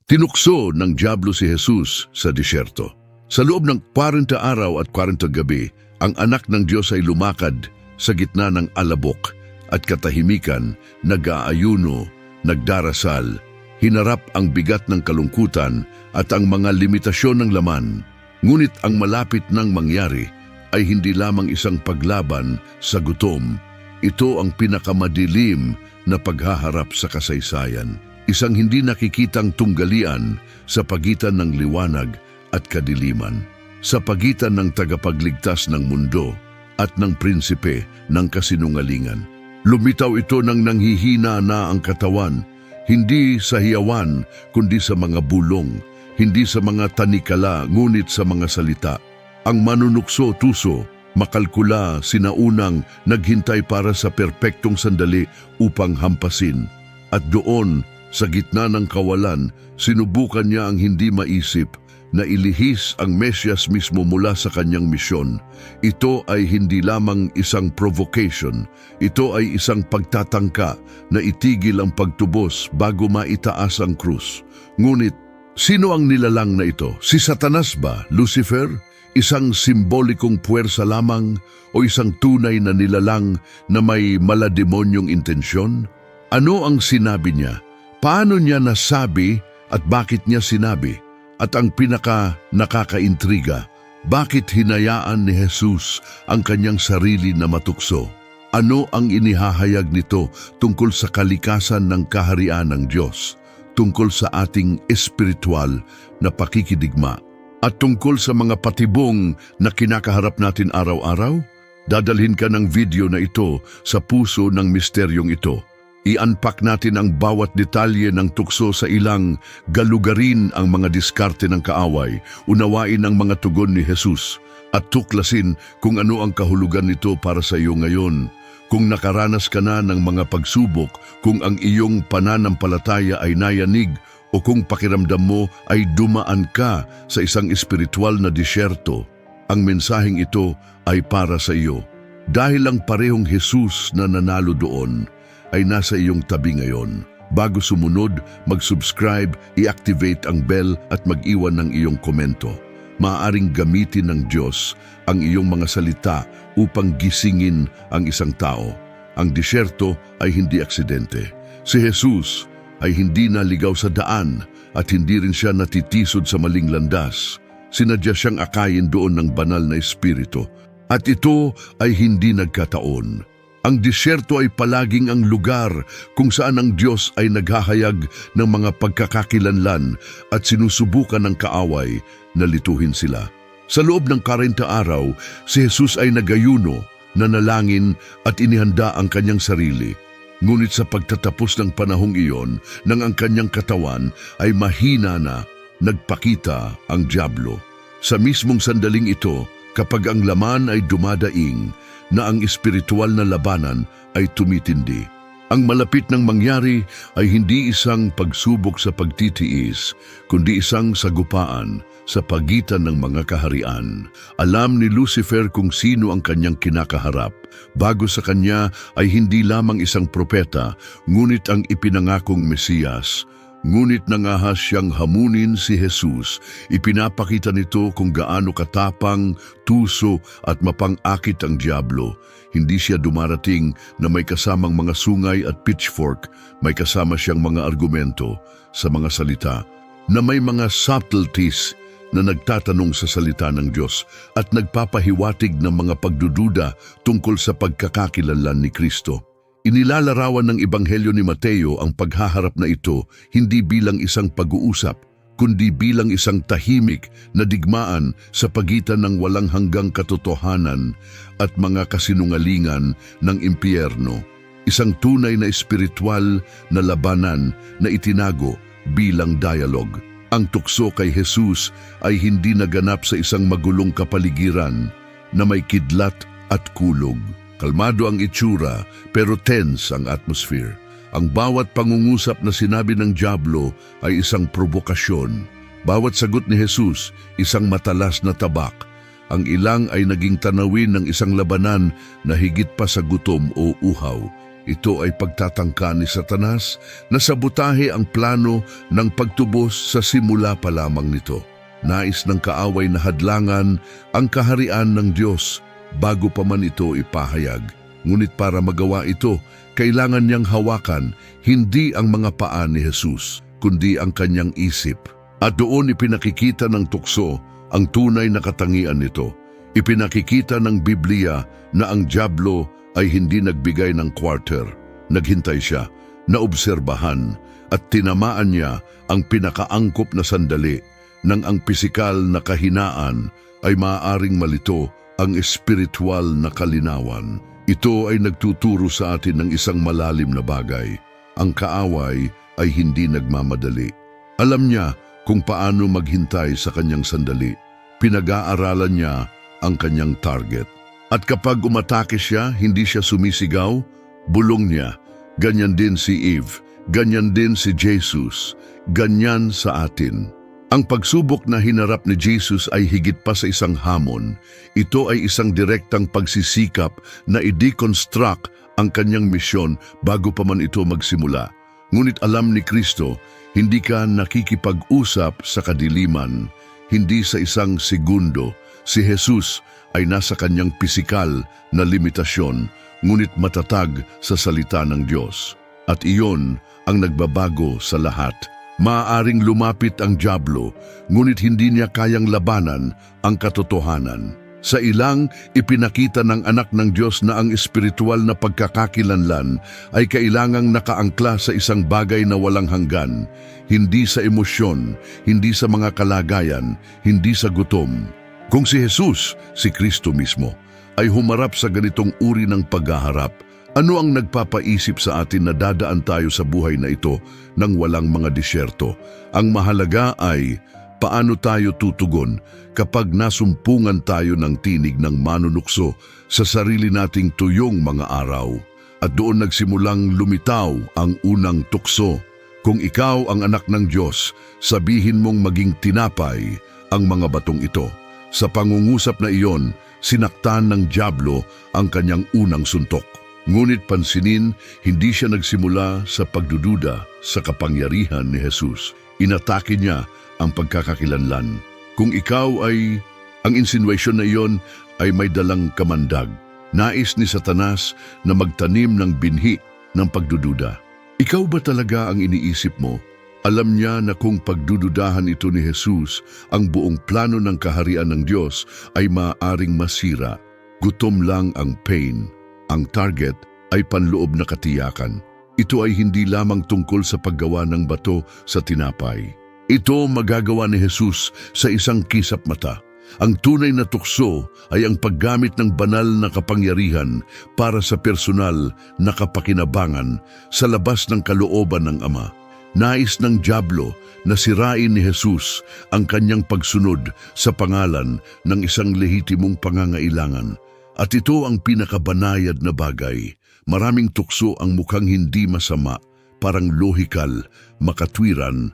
Tinukso ng dyablo si Jesus sa disyerto. Sa loob ng 40 araw at 40 gabi, ang anak ng Diyos ay lumakad sa gitna ng alabok at katahimikan, nag-aayuno, nagdarasal, hinarap ang bigat ng kalungkutan at ang mga limitasyon ng laman. Ngunit ang malapit nang mangyari ay hindi lamang isang paglaban sa gutom. Ito ang pinakamadilim na paghaharap sa kasaysayan. Isang hindi nakikitang tunggalian sa pagitan ng liwanag at kadiliman, sa pagitan ng tagapagligtas ng mundo at ng prinsipe ng kasinungalingan. Lumitaw ito nang nanghihina na ang katawan, hindi sa hiyawan kundi sa mga bulong, hindi sa mga tanikala ngunit sa mga salita. Ang manunukso-tuso, makalkula, sinaunang naghintay para sa perpektong sandali upang hampasin. At doon, sa gitna ng kawalan, sinubukan niya ang hindi maisip na ilihis ang Mesyas mismo mula sa kanyang misyon. Ito ay hindi lamang isang provocation, ito ay isang pagtatangka na itigil ang pagtubos bago maitaas ang krus. Ngunit, sino ang nilalang na ito? Si Satanas ba? Lucifer? Isang simbolikong puwersa lamang o isang tunay na nilalang na may malademonyong intensyon? Ano ang sinabi niya? Paano niya nasabi at bakit niya sinabi? At ang pinaka nakakaintriga, bakit hinayaan ni Jesus ang kanyang sarili na matukso? Ano ang inihahayag nito tungkol sa kalikasan ng kaharian ng Diyos, tungkol sa ating espiritual na pakikidigma, at tungkol sa mga patibong na kinakaharap natin araw-araw? Dadalhin ka ng video na ito sa puso ng misteryong ito. I-unpack natin ang bawat detalye ng tukso sa ilang, galugarin ang mga diskarte ng kaaway, unawain ang mga tugon ni Jesus, at tuklasin kung ano ang kahulugan nito para sa iyo ngayon. Kung nakaranas ka na ng mga pagsubok, kung ang iyong pananampalataya ay nayanig, o kung pakiramdam mo ay dumaan ka sa isang espiritual na disyerto, ang mensaheng ito ay para sa iyo. Dahil ang parehong Jesus na nanalo doon, ay nasa iyong tabi ngayon. Bago sumunod, mag-subscribe, i-activate ang bell at mag-iwan ng iyong komento. Maaaring gamitin ng Diyos ang iyong mga salita upang gisingin ang isang tao. Ang disyerto ay hindi aksidente. Si Jesus ay hindi naligaw sa daan at hindi rin siya natitisod sa maling landas. Sinadya siyang akayin doon ng banal na espiritu. At ito ay hindi nagkataon. Ang disyerto ay palaging ang lugar kung saan ang Diyos ay naghahayag ng mga pagkakakilanlan at sinusubukan ng kaaway na lituhin sila. Sa loob ng 40 araw, si Jesus ay nagayuno, nanalangin at inihanda ang kanyang sarili. Ngunit sa pagtatapos ng panahong iyon, nang ang kanyang katawan ay mahina na, nagpakita ang dyablo. Sa mismong sandaling ito, kapag ang laman ay dumadaing, na ang espiritual na labanan ay tumitindi. Ang malapit ng mangyari ay hindi isang pagsubok sa pagtitiis, kundi isang sagupaan sa pagitan ng mga kaharian. Alam ni Lucifer kung sino ang kanyang kinakaharap. Bago sa kanya ay hindi lamang isang propeta, ngunit ang ipinangakong Mesiyas. Ngunit nangahas siyang hamunin si Jesus, ipinapakita nito kung gaano katapang, tuso at mapang-akit ang dyablo. Hindi siya dumarating na may kasamang mga sungay at pitchfork, may kasama siyang mga argumento sa mga salita, na may mga subtleties na nagtatanong sa salita ng Diyos at nagpapahiwatig ng mga pagdududa tungkol sa pagkakakilanlan ni Kristo. Inilalarawan ng Ebanghelyo ni Mateo ang paghaharap na ito hindi bilang isang pag-uusap, kundi bilang isang tahimik na digmaan sa pagitan ng walang hanggang katotohanan at mga kasinungalingan ng impyerno. Isang tunay na espiritual na labanan na itinago bilang dialog. Ang tukso kay Jesus ay hindi naganap sa isang magulong kapaligiran na may kidlat at kulog. Kalmado ang itsura, pero tense ang atmosphere. Ang bawat pangungusap na sinabi ng dyablo ay isang provokasyon. Bawat sagot ni Jesus, isang matalas na tabak. Ang ilang ay naging tanawin ng isang labanan na higit pa sa gutom o uhaw. Ito ay pagtatangka ni Satanas na sabotahe ang plano ng pagtubos sa simula pa lamang nito. Nais ng kaaway na hadlangan ang kaharian ng Diyos bago pa man ito ipahayag. Ngunit para magawa ito, kailangan niyang hawakan hindi ang mga paa ni Jesus, kundi ang kanyang isip. At doon ipinakikita ng tukso ang tunay na katangian nito. Ipinakikita ng Biblia na ang dyablo ay hindi nagbigay ng quarter. Naghintay siya, naobserbahan at tinamaan niya ang pinakaangkop na sandali nang ang pisikal na kahinaan ay maaaring malito ang espiritual na kalinawan. Ito ay nagtuturo sa atin ng isang malalim na bagay. Ang kaaway ay hindi nagmamadali. Alam niya kung paano maghintay sa kanyang sandali. Pinag-aaralan niya ang kanyang target. At kapag umatake siya, hindi siya sumisigaw, bulong niya. Ganyan din si Eve, ganyan din si Jesus, ganyan sa atin. Ang pagsubok na hinarap ni Jesus ay higit pa sa isang hamon. Ito ay isang direktang pagsisikap na i-deconstruct ang kanyang misyon bago pa man ito magsimula. Ngunit alam ni Kristo, hindi ka nakikipag-usap sa kadiliman, hindi sa isang segundo. Si Jesus ay nasa kanyang pisikal na limitasyon, ngunit matatag sa salita ng Diyos. At iyon ang nagbabago sa lahat. Maaaring lumapit ang dyablo, ngunit hindi niya kayang labanan ang katotohanan. Sa ilang, ipinakita ng anak ng Diyos na ang espiritual na pagkakakilanlan ay kailangang nakaangkla sa isang bagay na walang hanggan, hindi sa emosyon, hindi sa mga kalagayan, hindi sa gutom. Kung si Jesus, si Kristo mismo, ay humarap sa ganitong uri ng paghaharap, ano ang nagpapaisip sa atin na dadaan tayo sa buhay na ito nang walang mga disyerto? Ang mahalaga ay paano tayo tutugon kapag nasumpungan tayo ng tinig ng manunukso sa sarili nating tuyong mga araw. At doon nagsimulang lumitaw ang unang tukso. Kung ikaw ang anak ng Diyos, sabihin mong maging tinapay ang mga batong ito. Sa pangungusap na iyon, sinaktan ng dyablo ang kanyang unang suntok. Ngunit pansinin, hindi siya nagsimula sa pagdududa sa kapangyarihan ni Jesus. Inatake niya ang pagkakakilanlan. Kung ikaw ay, ang insinuation na iyon ay may dalang kamandag. Nais ni Satanas na magtanim ng binhi ng pagdududa. Ikaw ba talaga ang iniisip mo? Alam niya na kung pagdududahan ito ni Jesus, ang buong plano ng kaharian ng Diyos ay maaaring masira. Gutom lang ang pain. Ang target ay panloob na katiyakan. Ito ay hindi lamang tungkol sa paggawa ng bato sa tinapay. Ito magagawa ni Jesus sa isang kisap mata. Ang tunay na tukso ay ang paggamit ng banal na kapangyarihan para sa personal na kapakinabangan sa labas ng kalooban ng Ama. Nais ng dyablo na sirain ni Jesus ang kanyang pagsunod sa pangalan ng isang lehitimong pangangailangan. At ito ang pinakabanayad na bagay. Maraming tukso ang mukhang hindi masama, parang lohikal, makatwiran.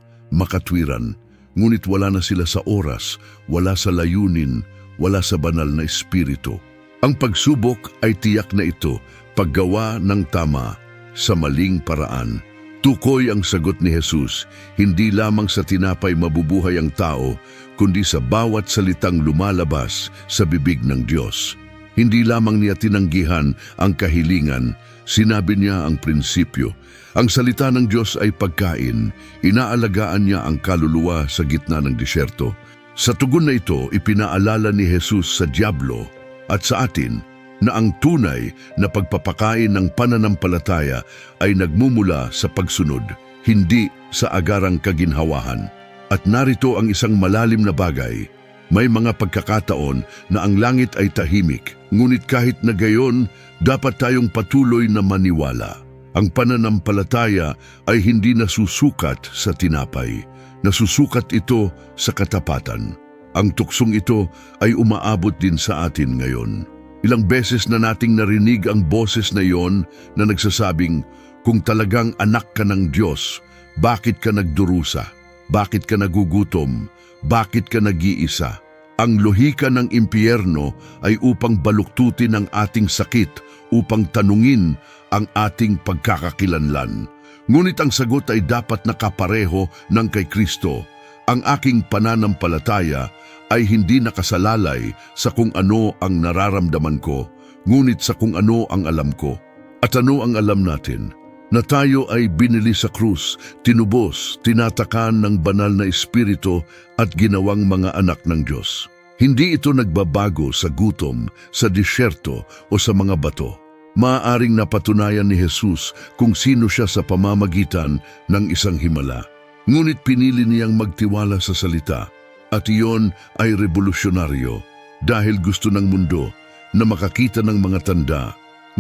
Ngunit wala na sila sa oras, wala sa layunin, wala sa banal na espiritu. Ang pagsubok ay tiyak na ito, paggawa ng tama sa maling paraan. Tukoy ang sagot ni Jesus, hindi lamang sa tinapay mabubuhay ang tao, kundi sa bawat salitang lumalabas sa bibig ng Diyos. Hindi lamang niya tinanggihan ang kahilingan, sinabi niya ang prinsipyo. Ang salita ng Diyos ay pagkain, inaalagaan niya ang kaluluwa sa gitna ng disyerto. Sa tugon na ito, ipinaalala ni Jesus sa dyablo at sa atin na ang tunay na pagpapakain ng pananampalataya ay nagmumula sa pagsunod, hindi sa agarang kaginhawahan. At narito ang isang malalim na bagay. May mga pagkakataon na ang langit ay tahimik, ngunit kahit na gayon, dapat tayong patuloy na maniwala. Ang pananampalataya ay hindi nasusukat sa tinapay, nasusukat ito sa katapatan. Ang tuksong ito ay umaabot din sa atin ngayon. Ilang beses na nating narinig ang boses na iyon na nagsasabing, kung talagang anak ka ng Diyos, bakit ka nagdurusa? Bakit ka nagugutom? Bakit ka nag-iisa? Ang lohika ng impyerno ay upang baluktutin ang ating sakit, upang tanungin ang ating pagkakakilanlan. Ngunit ang sagot ay dapat nakapareho ng kay Kristo. Ang aking pananampalataya ay hindi nakasalalay sa kung ano ang nararamdaman ko, ngunit sa kung ano ang alam ko. At ano ang alam natin? Na tayo ay binili sa krus, tinubos, tinatakan ng banal na espiritu at ginawang mga anak ng Diyos. Hindi ito nagbabago sa gutom, sa disyerto o sa mga bato. Maaaring napatunayan ni Jesus kung sino siya sa pamamagitan ng isang himala. Ngunit pinili niyang magtiwala sa salita at iyon ay revolusyonaryo dahil gusto ng mundo na makakita ng mga tanda.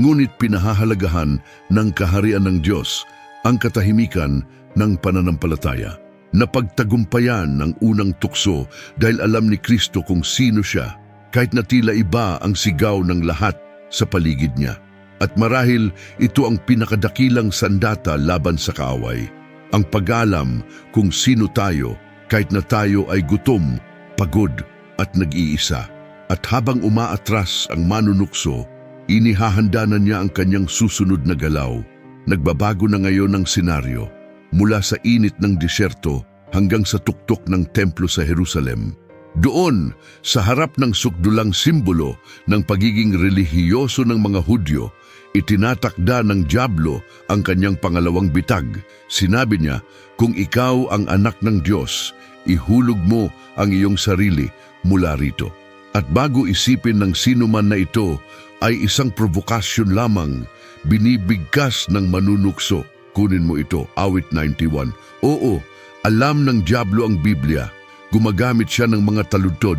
Ngunit pinahahalagahan ng kaharian ng Diyos ang katahimikan ng pananampalataya. Napagtagumpayan ng unang tukso dahil alam ni Kristo kung sino siya, kahit na tila iba ang sigaw ng lahat sa paligid niya. At marahil ito ang pinakadakilang sandata laban sa kaaway. Ang pag-alam kung sino tayo kahit na tayo ay gutom, pagod at nag-iisa. At habang umaatras ang manunukso, inihahanda na niya ang kanyang susunod na galaw. Nagbabago na ngayon ang senaryo mula sa init ng disyerto hanggang sa tuktok ng templo sa Jerusalem. Doon, sa harap ng sukdulang simbolo ng pagiging relihiyoso ng mga Hudyo, itinatakda ng dyablo ang kanyang pangalawang bitag. Sinabi niya, kung ikaw ang anak ng Diyos, ihulog mo ang iyong sarili mula rito. At bago isipin ng sino man na ito ay isang provokasyon lamang, binibigkas ng manunukso. Kunin mo ito, awit 91. Oo, alam ng dyablo ang Biblia. Gumagamit siya ng mga taludtod.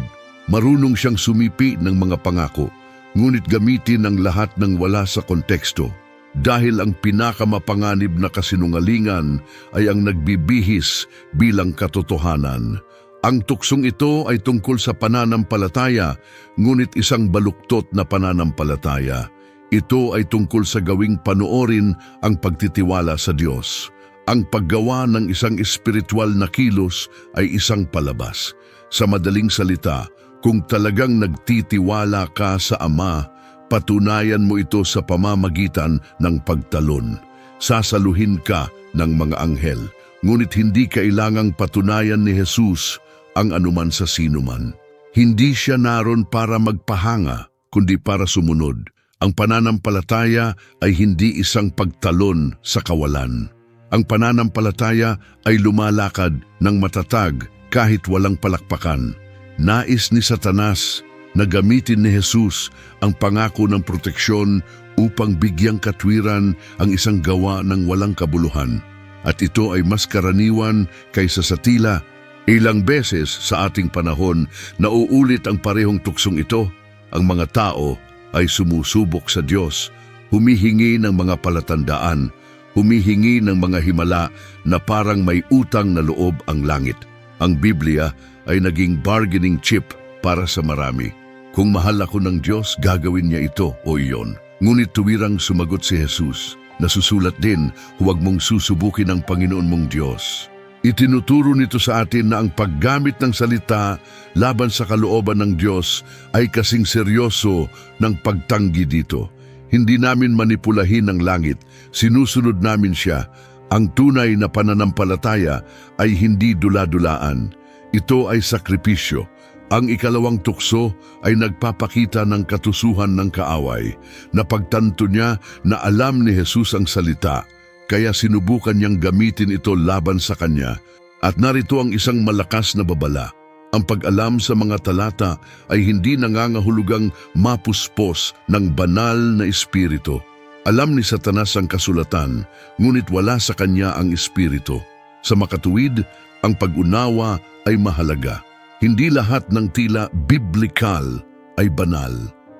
Marunong siyang sumipi ng mga pangako. Ngunit gamitin ang lahat ng wala sa konteksto. Dahil ang pinakamapanganib na kasinungalingan ay ang nagbibihis bilang katotohanan. Ang tuksong ito ay tungkol sa pananampalataya, ngunit isang baluktot na pananampalataya. Ito ay tungkol sa gawing panoorin ang pagtitiwala sa Diyos. Ang paggawa ng isang espiritual na kilos ay isang palabas. Sa madaling salita, kung talagang nagtitiwala ka sa Ama, patunayan mo ito sa pamamagitan ng pagtalon. Sasaluhin ka ng mga anghel, ngunit hindi kailangang patunayan ni Jesus ang anuman sa sinuman. Hindi siya naroon para magpahanga, kundi para sumunod. Ang pananampalataya ay hindi isang pagtalon sa kawalan. Ang pananampalataya ay lumalakad ng matatag kahit walang palakpakan. Nais ni Satanas na gamitin ni Jesus ang pangako ng proteksyon upang bigyang katwiran ang isang gawa ng walang kabuluhan. At ito ay mas karaniwan kaysa sa tila. Ilang beses sa ating panahon nauulit ang parehong tuksong ito. Ang mga tao ay sumusubok sa Diyos, humihingi ng mga palatandaan, humihingi ng mga himala na parang may utang na loob ang langit. Ang Biblia ay naging bargaining chip para sa marami. Kung mahal ako ng Diyos, gagawin niya ito o iyon. Ngunit tuwirang sumagot si Jesus, nasusulat din, huwag mong susubukin ang Panginoon mong Diyos. Itinuturo nito sa atin na ang paggamit ng salita laban sa kalooban ng Diyos ay kasing seryoso ng pagtanggi dito. Hindi namin manipulahin ang langit, sinusunod namin siya. Ang tunay na pananampalataya ay hindi dula-dulaan. Ito ay sakripisyo. Ang ikalawang tukso ay nagpapakita ng katusuhan ng kaaway. Napagtanto niya na alam ni Jesus ang salita, kaya sinubukan niyang gamitin ito laban sa kanya. At narito ang isang malakas na babala. Ang pag-alam sa mga talata ay hindi nangangahulugang mapuspos ng banal na espiritu. Alam ni Satanas ang kasulatan, ngunit wala sa kanya ang espiritu. Sa makatuwid, ang pag-unawa ay mahalaga. Hindi lahat ng tila biblikal ay banal.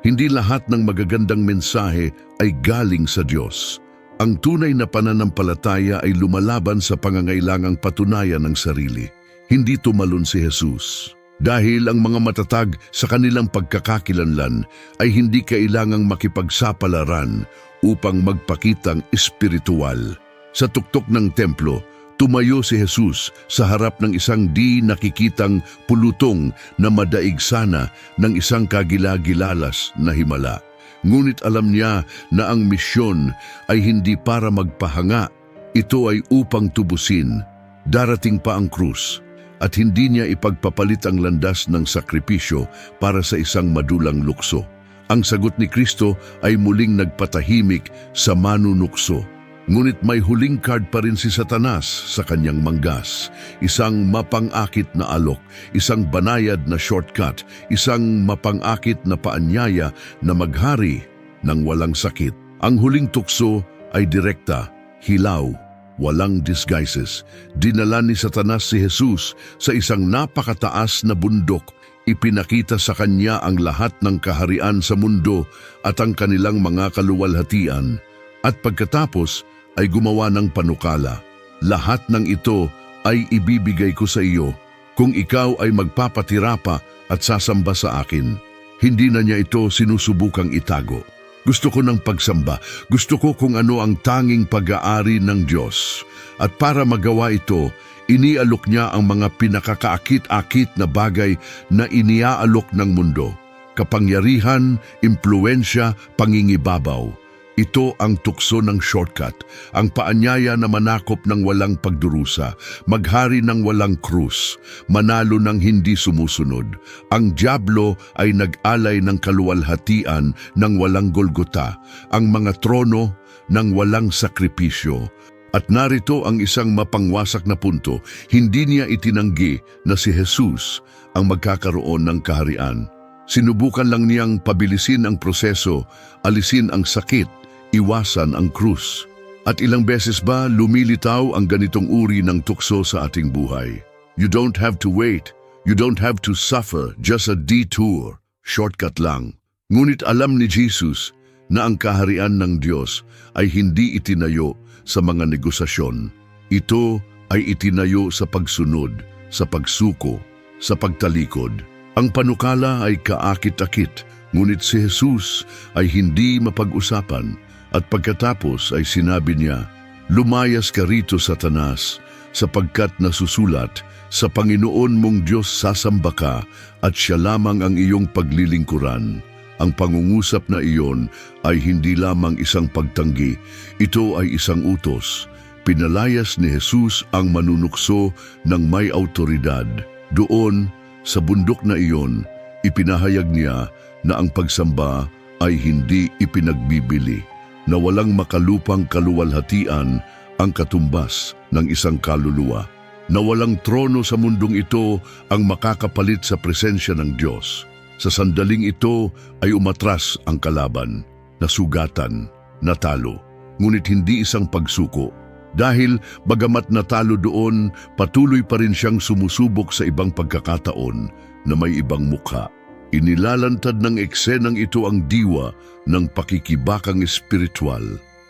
Hindi lahat ng magagandang mensahe ay galing sa Diyos. Ang tunay na pananampalataya ay lumalaban sa pangangailangang patunayan ng sarili. Hindi tumalon si Jesus. Dahil ang mga matatag sa kanilang pagkakakilanlan ay hindi kailangang makipagsapalaran upang magpakitang espiritual. Sa tuktok ng templo, tumayo si Jesus sa harap ng isang di nakikitang pulutong na madaig sana ng isang kagilagilalas na himala. Ngunit alam niya na ang misyon ay hindi para magpahanga. Ito ay upang tubusin. Darating pa ang krus at hindi niya ipagpapalit ang landas ng sakripisyo para sa isang madulang lukso. Ang sagot ni Kristo ay muling nagpatahimik sa manunukso. Ngunit may huling card pa rin si Satanas sa kanyang manggas. Isang mapang-akit na alok, isang banayad na shortcut, isang mapang-akit na paanyaya na maghari ng walang sakit. Ang huling tukso ay direkta, hilaw, walang disguises. Dinala ni Satanas si Jesus sa isang napakataas na bundok. Ipinakita sa kanya ang lahat ng kaharian sa mundo at ang kanilang mga kaluwalhatian. At pagkatapos ay gumawa ng panukala. Lahat ng ito ay ibibigay ko sa iyo kung ikaw ay magpapatira pa at sasamba sa akin. Hindi na niya ito sinusubukang itago. Gusto ko ng pagsamba. Gusto ko kung ano ang tanging pag-aari ng Diyos. At para magawa ito, inialok niya ang mga pinakakaakit-akit na bagay na iniaalok ng mundo. Kapangyarihan, impluensya, pangingibabaw. Ito ang tukso ng shortcut, ang paanyaya na manakop ng walang pagdurusa, maghari ng walang krus, manalo ng hindi sumusunod. Ang dyablo ay nag-alay ng kaluwalhatian ng walang Golgota, ang mga trono ng walang sakripisyo. At narito ang isang mapangwasak na punto, hindi niya itinanggi na si Jesus ang magkakaroon ng kaharian. Sinubukan lang niyang pabilisin ang proseso, alisin ang sakit, iwasan ang krus. At ilang beses ba lumilitaw ang ganitong uri ng tukso sa ating buhay? You don't have to wait. You don't have to suffer. Just a detour. Shortcut lang. Ngunit alam ni Jesus na ang kaharian ng Diyos ay hindi itinayo sa mga negosasyon. Ito ay itinayo sa pagsunod, sa pagsuko, sa pagtalikod. Ang panukala ay kaakit-akit, ngunit si Jesus ay hindi mapag-usapan. At pagkatapos ay sinabi niya, "Lumayas ka rito, Satanas, sapagkat nasusulat, sa Panginoon mong Diyos sasamba ka at siya lamang ang iyong paglilingkuran." Ang pangungusap na iyon ay hindi lamang isang pagtanggi, ito ay isang utos. Pinalayas ni Jesus ang manunukso ng may autoridad. Doon, sa bundok na iyon, ipinahayag niya na ang pagsamba ay hindi ipinagbibili, na walang makalupang kaluwalhatian ang katumbas ng isang kaluluwa, na walang trono sa mundong ito ang makakapalit sa presensya ng Diyos. Sa sandaling ito ay umatras ang kalaban, nasugatan, natalo, ngunit hindi isang pagsuko. Dahil bagamat natalo doon, patuloy pa rin siyang sumusubok sa ibang pagkakataon na may ibang mukha. Inilalantad ng eksenang ito ang diwa ng pakikibakang espiritual.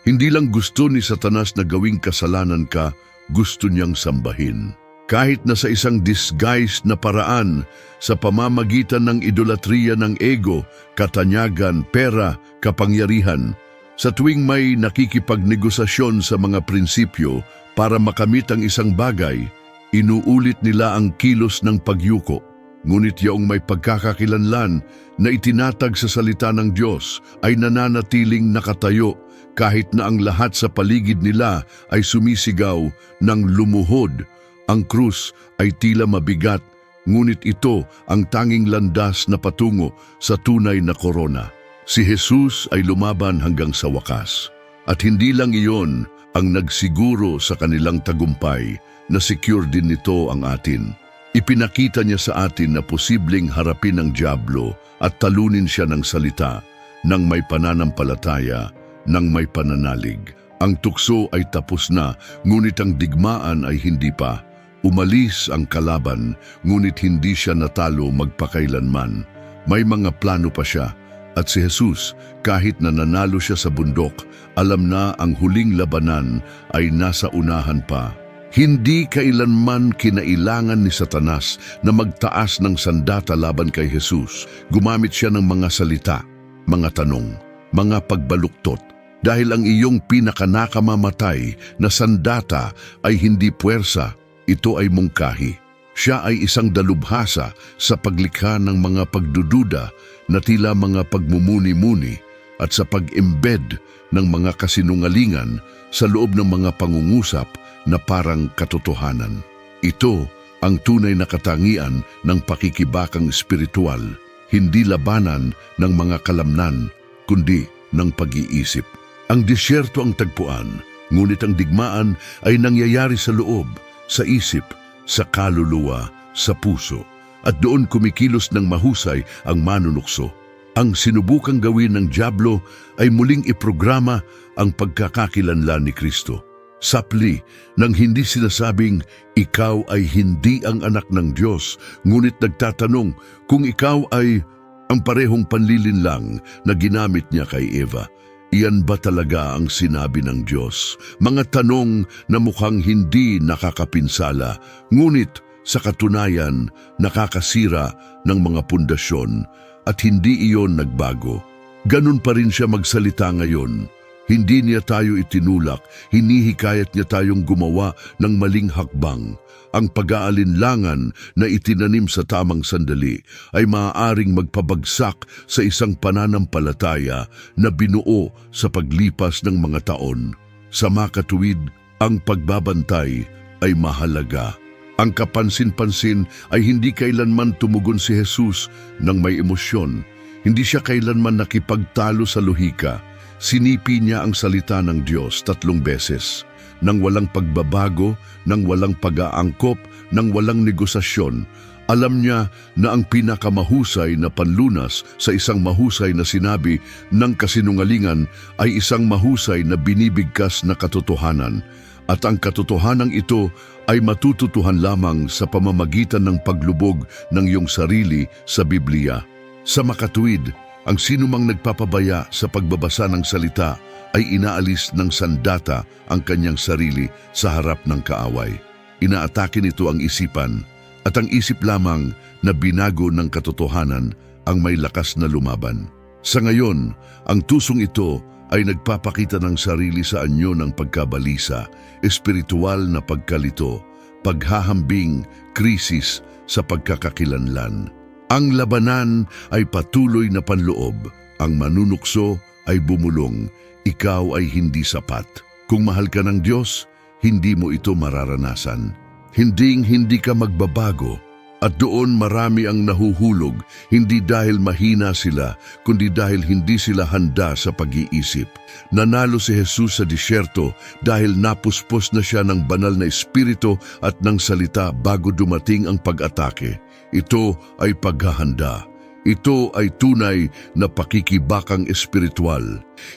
Hindi lang gusto ni Satanas na gawing kasalanan ka, gusto niyang sambahin. Kahit na sa isang disguise na paraan, sa pamamagitan ng idolatriya ng ego, katanyagan, pera, kapangyarihan, sa tuwing may nakikipagnegosasyon sa mga prinsipyo para makamit ang isang bagay, inuulit nila ang kilos ng pagyuko. Ngunit yaong may pagkakakilanlan na itinatag sa salita ng Diyos ay nananatiling nakatayo kahit na ang lahat sa paligid nila ay sumisigaw ng lumuhod. Ang krus ay tila mabigat, ngunit ito ang tanging landas na patungo sa tunay na korona. Si Jesus ay lumaban hanggang sa wakas. At hindi lang iyon ang nagsiguro sa kanilang tagumpay, na secure din nito ang atin. Ipinakita niya sa atin na posibleng harapin ang dyablo at talunin siya ng salita, ng may pananampalataya, ng may pananalig. Ang tukso ay tapos na, ngunit ang digmaan ay hindi pa. Umalis ang kalaban, ngunit hindi siya natalo magpakailanman. May mga plano pa siya, at si Jesus, kahit na nanalo siya sa bundok, alam na ang huling labanan ay nasa unahan pa. Hindi kailanman kinailangan ni Satanas na magtaas ng sandata laban kay Jesus. Gumamit siya ng mga salita, mga tanong, mga pagbaluktot. Dahil ang iyong pinakanakamamatay na sandata ay hindi puwersa, ito ay mungkahi. Siya ay isang dalubhasa sa paglikha ng mga pagdududa na tila mga pagmumuni-muni. at sa pag-embed ng mga kasinungalingan sa loob ng mga pangungusap na parang katotohanan. Ito ang tunay na katangian ng pakikibakang espiritual, hindi labanan ng mga kalamnan, kundi ng pag-iisip. Ang disyerto ang tagpuan, ngunit ang digmaan ay nangyayari sa loob, sa isip, sa kaluluwa, sa puso. At doon kumikilos ng mahusay ang manunukso. Ang sinubukang gawin ng dyablo ay muling iprograma ang pagkakakilanlan ni Kristo. Sapli nang hindi sinasabing ikaw ay hindi ang anak ng Diyos, ngunit nagtatanong kung ikaw ay ang parehong panlilinlang na ginamit niya kay Eva. Iyan ba talaga ang sinabi ng Diyos? Mga tanong na mukhang hindi nakakapinsala, ngunit sa katunayan nakakasira ng mga pundasyon at hindi iyon nagbago. Ganun pa rin siya magsalita ngayon. Hindi niya tayo itinulak, hinihikayat niya tayong gumawa ng maling hakbang. Ang pag-aalinlangan na itinanim sa tamang sandali ay maaaring magpabagsak sa isang pananampalataya na binuo sa paglipas ng mga taon. Sa makatuwid, ang pagbabantay ay mahalaga. Ang kapansin-pansin ay hindi kailanman tumugon si Jesus ng may emosyon. Hindi siya kailanman nakipagtalo sa lohika. Sinipi niya ang salita ng Diyos 3 beses, nang walang pagbabago, nang walang pag-aangkop, nang walang negosasyon. Alam niya na ang pinakamahusay na panlunas sa isang mahusay na sinabi ng kasinungalingan ay isang mahusay na binibigkas na katotohanan. At ang katotohanan ito ay matututuhan lamang sa pamamagitan ng paglubog ng iyong sarili sa Biblia. Sa makatuwid, ang sinumang nagpapabaya sa pagbabasa ng salita ay inaalis ng sandata ang kanyang sarili sa harap ng kaaway. Inaatake nito ang isipan, at ang isip lamang na binago ng katotohanan ang may lakas na lumaban. Sa ngayon, ang tusong ito ay nagpapakita ng sarili sa anyo ng pagkabalisa, espiritual na pagkalito, paghahambing, krisis sa pagkakakilanlan. Ang labanan ay patuloy na panloob, ang manunukso ay bumulong, ikaw ay hindi sapat. Kung mahal ka ng Diyos, hindi mo ito mararanasan. Hindi ka magbabago. At doon marami ang nahuhulog, hindi dahil mahina sila, kundi dahil hindi sila handa sa pag-iisip. Nanalo si Jesus sa disyerto dahil napuspos na siya ng banal na espiritu at ng salita bago dumating ang pag-atake. Ito ay paghahanda. Ito ay tunay na pakikibakang espiritual.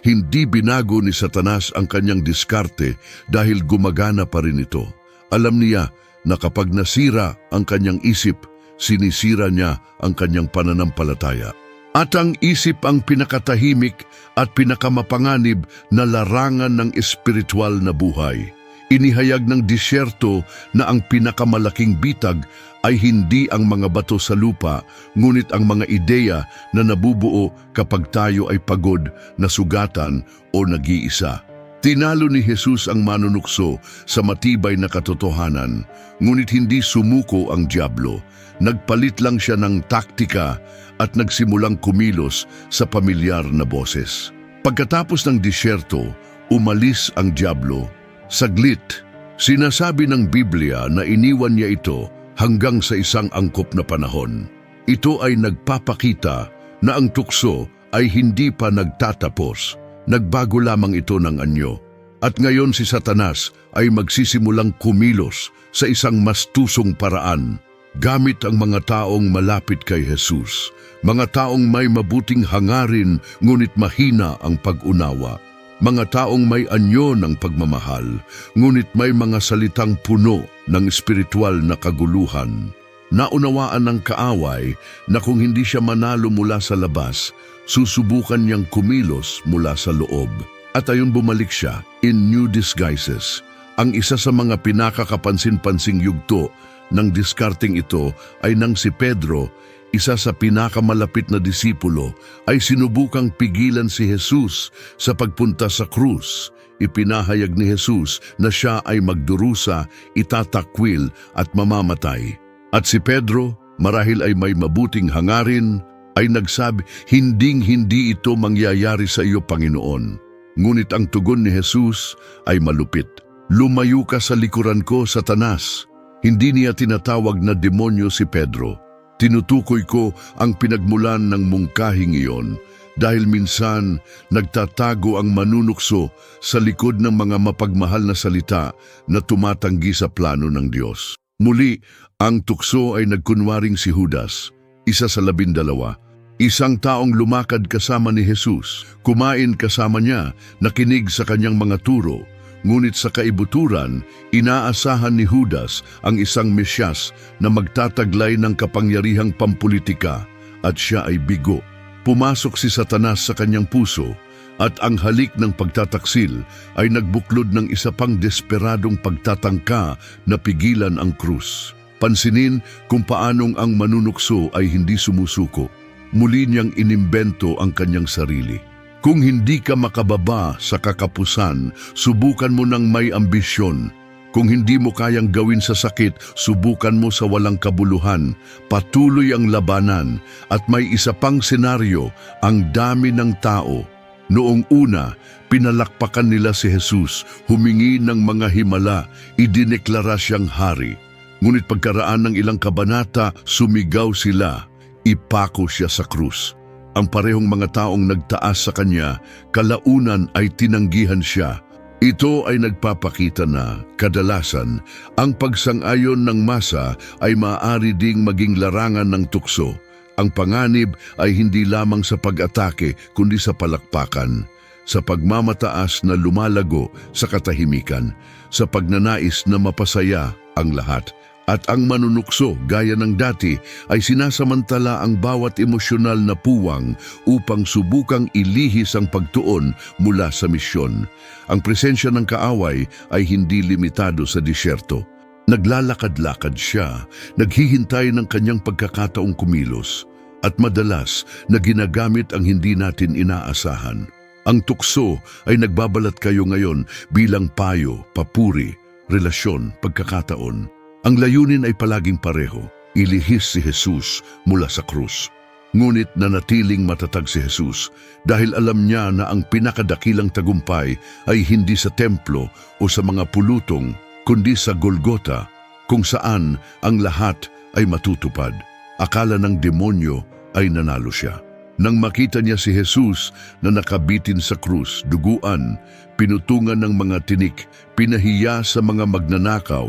Hindi binago ni Satanas ang kanyang diskarte dahil gumagana pa rin ito. Alam niya na kapag nasira ang kanyang isip, sinisira niya ang kanyang pananampalataya. At ang isip ang pinakatahimik at pinakamapanganib na larangan ng espiritual na buhay. Inihayag ng disyerto na ang pinakamalaking bitag ay hindi ang mga bato sa lupa, ngunit ang mga ideya na nabubuo kapag tayo ay pagod, nasugatan o nag-iisa. Tinalo ni Jesus ang manunukso sa matibay na katotohanan, ngunit hindi sumuko ang dyablo. Nagpalit lang siya ng taktika at nagsimulang kumilos sa pamilyar na boses. Pagkatapos ng disyerto, umalis ang dyablo. Saglit, sinasabi ng Biblia na iniwan niya ito hanggang sa isang angkop na panahon. Ito ay nagpapakita na ang tukso ay hindi pa nagtatapos. Nagbago lamang ito ng anyo. At ngayon si Satanas ay magsisimulang kumilos sa isang mas tusong paraan, gamit ang mga taong malapit kay Jesus, mga taong may mabuting hangarin ngunit mahina ang pag-unawa, mga taong may anyo ng pagmamahal ngunit may mga salitang puno ng espiritual na kaguluhan. Naunawaan ng kaaway na kung hindi siya manalo mula sa labas, susubukan niyang kumilos mula sa loob. At ayon bumalik siya in new disguises. Ang isa sa mga pinakakapansin-pansing yugto ng diskarting ito ay nang si Pedro, isa sa pinakamalapit na disipulo, ay sinubukang pigilan si Jesus sa pagpunta sa krus. Ipinahayag ni Jesus na siya ay magdurusa, itatakwil at mamamatay. At si Pedro, marahil ay may mabuting hangarin ay nagsabi, "Hinding-hindi ito mangyayari sa iyo, Panginoon." Ngunit ang tugon ni Jesus ay malupit. "Lumayo ka sa likuran ko, Satanas." Hindi niya tinatawag na demonyo si Pedro. Tinutukoy ko ang pinagmulan ng mungkahing iyon dahil minsan nagtatago ang manunukso sa likod ng mga mapagmahal na salita na tumatanggi sa plano ng Diyos. Muli, ang tukso ay nagkunwaring si Judas, isa sa 12. Isang taong lumakad kasama ni Jesus, kumain kasama niya, nakinig sa kanyang mga turo. Ngunit sa kaibuturan, inaasahan ni Judas ang isang Mesyas na magtataglay ng kapangyarihang pampulitika at siya ay bigo. Pumasok si Satanas sa kanyang puso at ang halik ng pagtataksil ay nagbuklod ng isa pang desperadong pagtatangka na pigilan ang krus. Pansinin kung paanong ang manunukso ay hindi sumusuko. Muli niyang inimbento ang kanyang sarili. Kung hindi ka makababa sa kakapusan, subukan mo ng may ambisyon. Kung hindi mo kayang gawin sa sakit, subukan mo sa walang kabuluhan. Patuloy ang labanan at may isa pang senaryo, ang dami ng tao. Noong una, pinalakpakan nila si Jesus, humingi ng mga himala, idineklara siyang hari. Ngunit pagkaraan ng ilang kabanata, sumigaw sila, ipako siya sa krus. Ang parehong mga taong nagtaas sa kanya, kalaunan ay tinanggihan siya. Ito ay nagpapakita na, kadalasan, ang pagsang-ayon ng masa ay maaari ding maging larangan ng tukso. Ang panganib ay hindi lamang sa pag-atake, kundi sa palakpakan, sa pagmamataas na lumalago sa katahimikan, sa pagnanais na mapasaya ang lahat. At ang manunukso, gaya ng dati, ay sinasamantala ang bawat emosyonal na puwang upang subukang ilihis ang pagtuon mula sa misyon. Ang presensya ng kaaway ay hindi limitado sa disyerto. Naglalakad-lakad siya, naghihintay ng kanyang pagkakataong kumilos, at madalas na ginagamit ang hindi natin inaasahan. Ang tukso ay nagbabalat kayo ngayon bilang payo, papuri, relasyon, pagkakataon. Ang layunin ay palaging pareho, ilihis si Jesus mula sa krus. Ngunit nanatiling matatag si Jesus dahil alam niya na ang pinakadakilang tagumpay ay hindi sa templo o sa mga pulutong, kundi sa Golgota, kung saan ang lahat ay matutupad. Akala ng demonyo ay nanalo siya. Nang makita niya si Jesus na nakabitin sa krus, duguan, pinutungan ng mga tinik, pinahiya sa mga magnanakaw,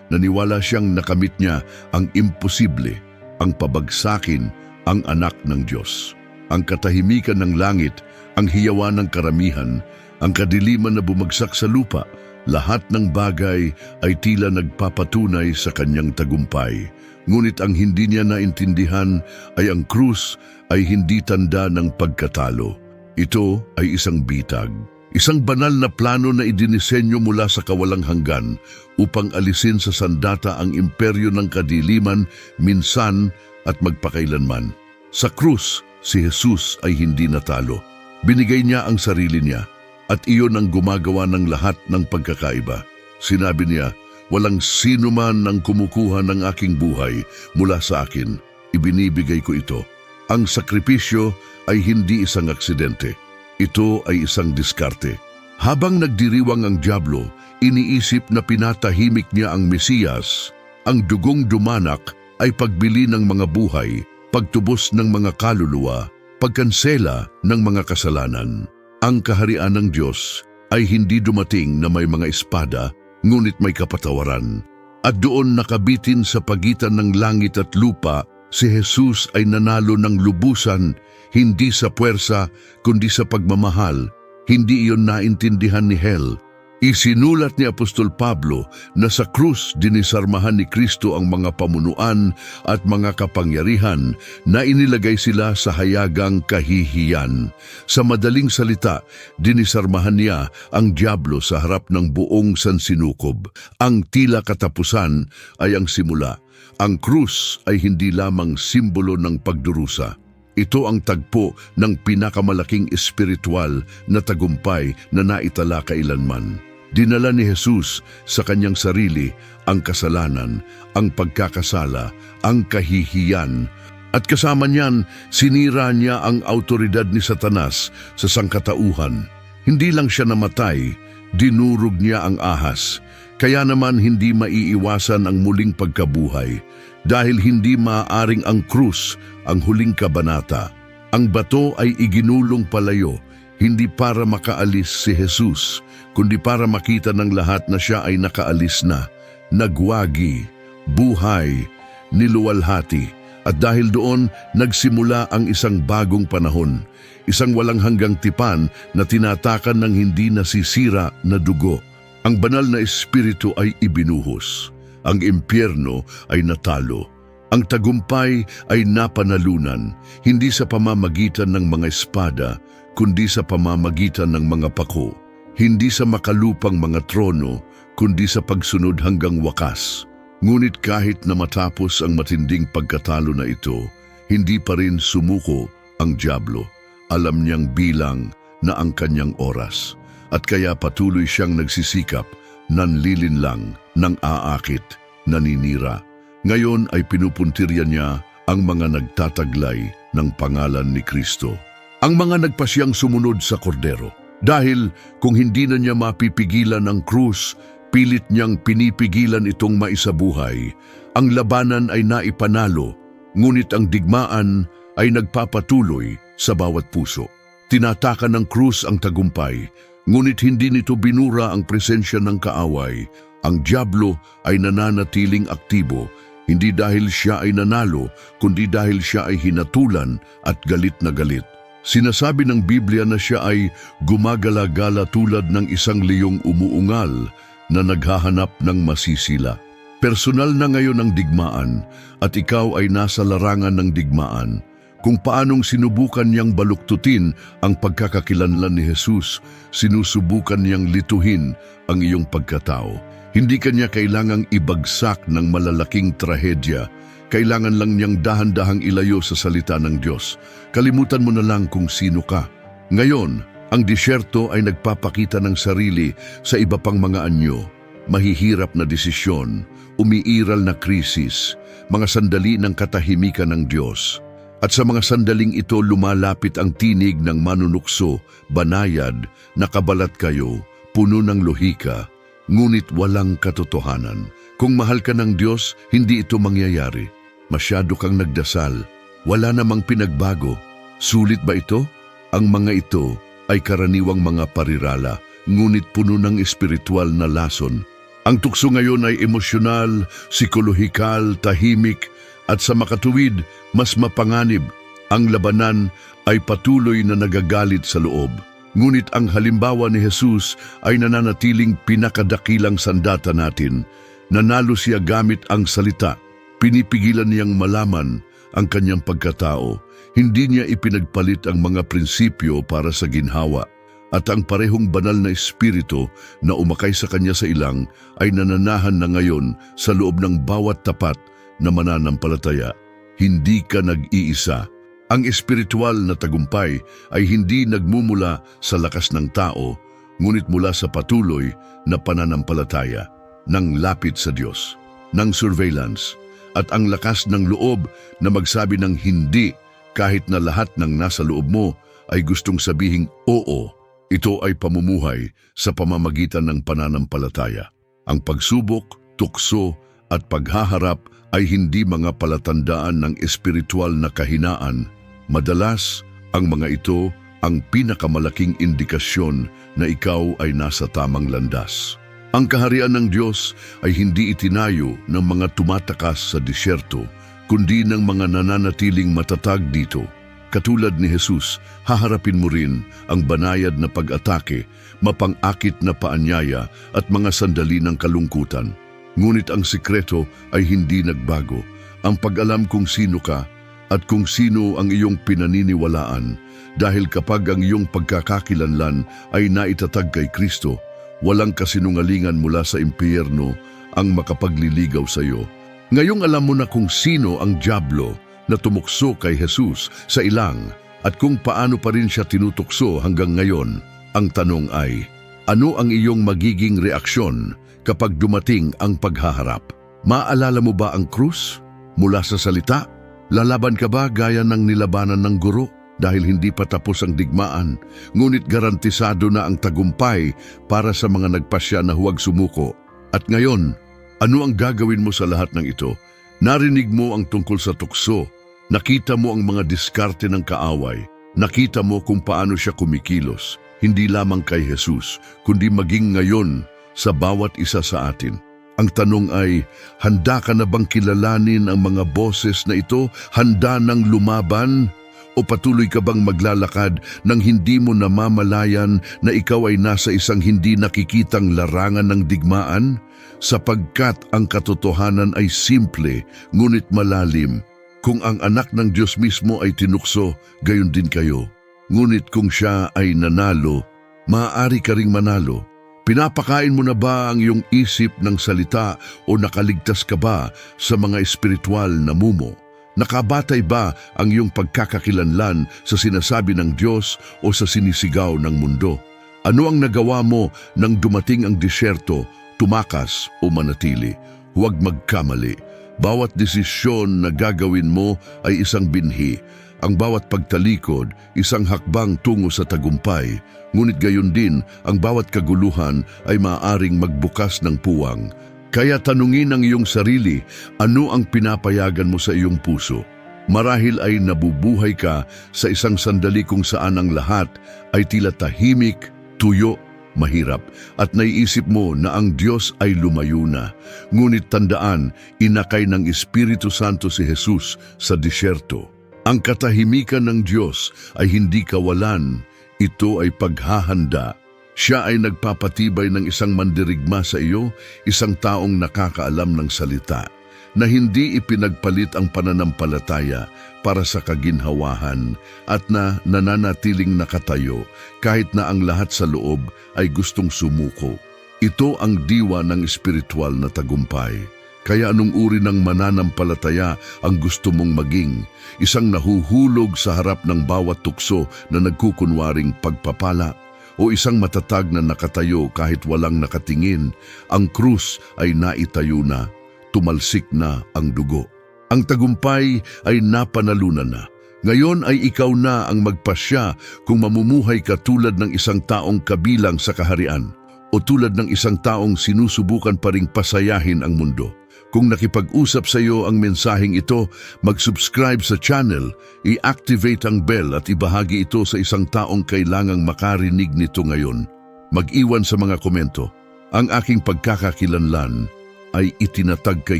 naniwala siyang nakamit niya ang imposible, ang pabagsakin ang anak ng Diyos. Ang katahimikan ng langit, ang hiyawa ng karamihan, ang kadiliman na bumagsak sa lupa, lahat ng bagay ay tila nagpapatunay sa kanyang tagumpay. Ngunit ang hindi niya naintindihan ay ang krus ay hindi tanda ng pagkatalo. Ito ay isang bitag. Isang banal na plano na idinisenyo mula sa kawalang hanggan upang alisin sa sandata ang imperyo ng kadiliman minsan at magpakailanman. Sa krus, si Jesus ay hindi natalo. Binigay niya ang sarili niya at iyon ang gumagawa ng lahat ng pagkakaiba. Sinabi niya, walang sino man ang kumukuha ng aking buhay mula sa akin, ibinibigay ko ito. Ang sakripisyo ay hindi isang aksidente. Ito ay isang diskarte. Habang nagdiriwang ang dyablo, iniisip na pinatahimik niya ang Mesiyas. Ang dugong dumanak ay pagbili ng mga buhay, pagtubos ng mga kaluluwa, pagkansela ng mga kasalanan. Ang kaharian ng Diyos ay hindi dumating na may mga espada, ngunit may kapatawaran. At doon nakabitin sa pagitan ng langit at lupa, si Jesus ay nanalo ng lubusan, hindi sa puwersa, kundi sa pagmamahal. Hindi iyon naintindihan ni Hel. Isinulat ni Apostol Pablo na sa krus dinisarmahan ni Kristo ang mga pamunuan at mga kapangyarihan na inilagay sila sa hayagang kahihiyan. Sa madaling salita, dinisarmahan niya ang dyablo sa harap ng buong sansinukob. Ang tila katapusan ay ang simula. Ang krus ay hindi lamang simbolo ng pagdurusa. Ito ang tagpo ng pinakamalaking espiritual na tagumpay na naitala kailanman. Dinala ni Jesus sa kanyang sarili ang kasalanan, ang pagkakasala, ang kahihiyan, At kasama niyan, sinira niya ang autoridad ni Satanas sa sangkatauhan. Hindi lang siya namatay, dinurog niya ang ahas. Kaya naman hindi maiiwasan ang muling pagkabuhay dahil hindi maaaring ang krus ang huling kabanata. Ang bato ay iginulong palayo, hindi para makaalis si Jesus, kundi para makita ng lahat na siya ay nakaalis na, nagwagi, buhay, niluwalhati. At dahil doon, nagsimula ang isang bagong panahon, isang walang hanggang tipan na tinatakan ng hindi nasisira na dugo. Ang banal na espiritu ay ibinuhos. Ang impyerno ay natalo. Ang tagumpay ay napanalunan, hindi sa pamamagitan ng mga espada, kundi sa pamamagitan ng mga pako. Hindi sa makalupang mga trono, kundi sa pagsunod hanggang wakas. Ngunit kahit na matapos ang matinding pagkatalo na ito, hindi pa rin sumuko ang dyablo. Alam niyang bilang na ang kanyang oras. At kaya patuloy siyang nagsisikap, nanlilinlang, nang aakit, naninira. Ngayon ay pinupuntirya niya ang mga nagtataglay ng pangalan ni Kristo. Ang mga nagpasiyang sumunod sa kordero. Dahil kung hindi na niya mapipigilan ang krus, pilit niyang pinipigilan itong maisabuhay. Ang labanan ay naipanalo, ngunit ang digmaan ay nagpapatuloy sa bawat puso. Tinatakan ng krus ang tagumpay, ngunit hindi nito binura ang presensya ng kaaway. Ang dyablo ay nananatiling aktibo, hindi dahil siya ay nanalo, kundi dahil siya ay hinatulan at galit na galit. Sinasabi ng Biblia na siya ay gumagala-gala tulad ng isang leyong umuungal na naghahanap ng masisila. Personal na ngayon ang digmaan at ikaw ay nasa larangan ng digmaan. Kung paanong sinubukan niyang baluktutin ang pagkakakilanlan ni Jesus, sinusubukan niyang lituhin ang iyong pagkatao. Hindi kanya kailangang ibagsak ng malalaking trahedya. Kailangan lang niyang dahan-dahang ilayo sa salita ng Diyos. Kalimutan mo na lang kung sino ka. Ngayon, ang disyerto ay nagpapakita ng sarili sa iba pang mga anyo. Mahihirap na desisyon, umiiral na krisis, mga sandali ng katahimikan ng Diyos. At sa mga sandaling ito lumalapit ang tinig ng manunukso, banayad, nakabalat kayo, puno ng lohika, ngunit walang katotohanan. Kung mahal ka ng Diyos, hindi ito mangyayari. Masyado kang nagdasal, wala namang pinagbago. Sulit ba ito? Ang mga ito ay karaniwang mga parirala, ngunit puno ng espiritual na lason. Ang tukso ngayon ay emosyonal, psikolohikal, tahimik, at sa makatuwid, mas mapanganib. Ang labanan ay patuloy na nagagalit sa loob. Ngunit ang halimbawa ni Jesus ay nananatiling pinakadakilang sandata natin. Nanalo siya gamit ang salita. Pinipigilan niyang malaman ang kanyang pagkatao. Hindi niya ipinagpalit ang mga prinsipyo para sa ginhawa. At ang parehong banal na espiritu na umakay sa kanya sa ilang ay nananahan na ngayon sa loob ng bawat tapat na mananampalataya. Hindi ka nag-iisa. Ang espiritual na tagumpay ay hindi nagmumula sa lakas ng tao, ngunit mula sa patuloy na pananampalataya, ng lapit sa Diyos, ng surveillance, at ang lakas ng loob na magsabi ng hindi kahit na lahat ng nasa loob mo ay gustong sabihing oo. Ito ay pamumuhay sa pamamagitan ng pananampalataya. Ang pagsubok, tukso, at paghaharap ay hindi mga palatandaan ng espiritual na kahinaan. Madalas, ang mga ito ang pinakamalaking indikasyon na ikaw ay nasa tamang landas. Ang kaharian ng Diyos ay hindi itinayo ng mga tumatakas sa disyerto, kundi ng mga nananatiling matatag dito. Katulad ni Jesus, haharapin mo rin ang banayad na pag-atake, mapang-akit na paanyaya at mga sandali ng kalungkutan. Ngunit ang sikreto ay hindi nagbago. Ang pag-alam kung sino ka at kung sino ang iyong pinaniniwalaan. Dahil kapag ang iyong pagkakakilanlan ay naitatag kay Kristo, walang kasinungalingan mula sa impyerno ang makapagliligaw sa iyo. Ngayong alam mo na kung sino ang dyablo na tumukso kay Jesus sa ilang at kung paano pa rin siya tinutukso hanggang ngayon, ang tanong ay, ano ang iyong magiging reaksyon kapag dumating ang paghaharap? Maalala mo ba ang krus? Mula sa salita, Lalaban ka ba gaya ng nilabanan ng guro? Dahil hindi pa tapos ang digmaan, ngunit garantisado na ang tagumpay para sa mga nagpasya na huwag sumuko. At ngayon, ano ang gagawin mo sa lahat ng ito? Narinig mo ang tungkol sa tukso, nakita mo ang mga diskarte ng kaaway, nakita mo kung paano siya kumikilos, hindi lamang kay Jesus, kundi maging ngayon sa bawat isa sa atin. Ang tanong ay, handa ka na bang kilalanin ang mga boses na ito? Handa nang lumaban? O patuloy ka bang maglalakad nang hindi mo namamalayan na ikaw ay nasa isang hindi nakikitang larangan ng digmaan? Sapagkat ang katotohanan ay simple, ngunit malalim. Kung ang anak ng Diyos mismo ay tinukso, gayon din kayo. Ngunit kung siya ay nanalo, maaari ka ring manalo. Pinapakain mo na ba ang iyong isip ng salita o nakaligtas ka ba sa mga espiritual na mumo? Nakabatay ba ang iyong pagkakakilanlan sa sinasabi ng Diyos o sa sinisigaw ng mundo? Ano ang nagawa mo nang dumating ang disyerto, tumakas o manatili? Huwag magkamali. Bawat desisyon na gagawin mo ay isang binhi. Ang bawat pagtalikod, isang hakbang tungo sa tagumpay. Ngunit gayon din, ang bawat kaguluhan ay maaaring magbukas ng puwang. Kaya tanungin ang iyong sarili, ano ang pinapayagan mo sa iyong puso? Marahil ay nabubuhay ka sa isang sandali kung saan ang lahat ay tila tahimik, tuyo, mahirap, at naiisip mo na ang Diyos ay lumayo na. Ngunit tandaan, inakay ng Espiritu Santo si Jesus sa disyerto. Ang katahimikan ng Diyos ay hindi kawalan, ito ay paghahanda. Siya ay nagpapatibay ng isang mandirigma sa iyo, isang taong nakakaalam ng salita, na hindi ipinagpalit ang pananampalataya para sa kaginhawahan at na nananatiling nakatayo kahit na ang lahat sa loob ay gustong sumuko. Ito ang diwa ng espiritual na tagumpay. Kaya anong uri ng mananampalataya ang gusto mong maging? Isang nahuhulog sa harap ng bawat tukso na nagkukunwaring pagpapala, o isang matatag na nakatayo kahit walang nakatingin? Ang krus ay naitayo na, tumalsik na ang dugo. Ang tagumpay ay napanalunan na. Ngayon ay ikaw na ang magpasya kung mamumuhay ka tulad ng isang taong kabilang sa kaharian o tulad ng isang taong sinusubukan pa ring pasayahin ang mundo. Kung nakipag-usap sa iyo ang mensaheng ito, mag-subscribe sa channel, i-activate ang bell at ibahagi ito sa isang taong kailangang makarinig nito ngayon. Mag-iwan sa mga komento. Ang aking pagkakakilanlan ay itinatag kay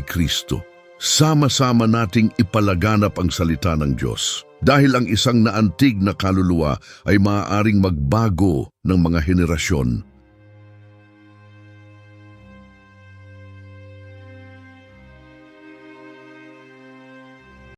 Kristo. Sama-sama nating ipalaganap ang salita ng Diyos. Dahil ang isang naantig na kaluluwa ay maaaring magbago ng mga henerasyon.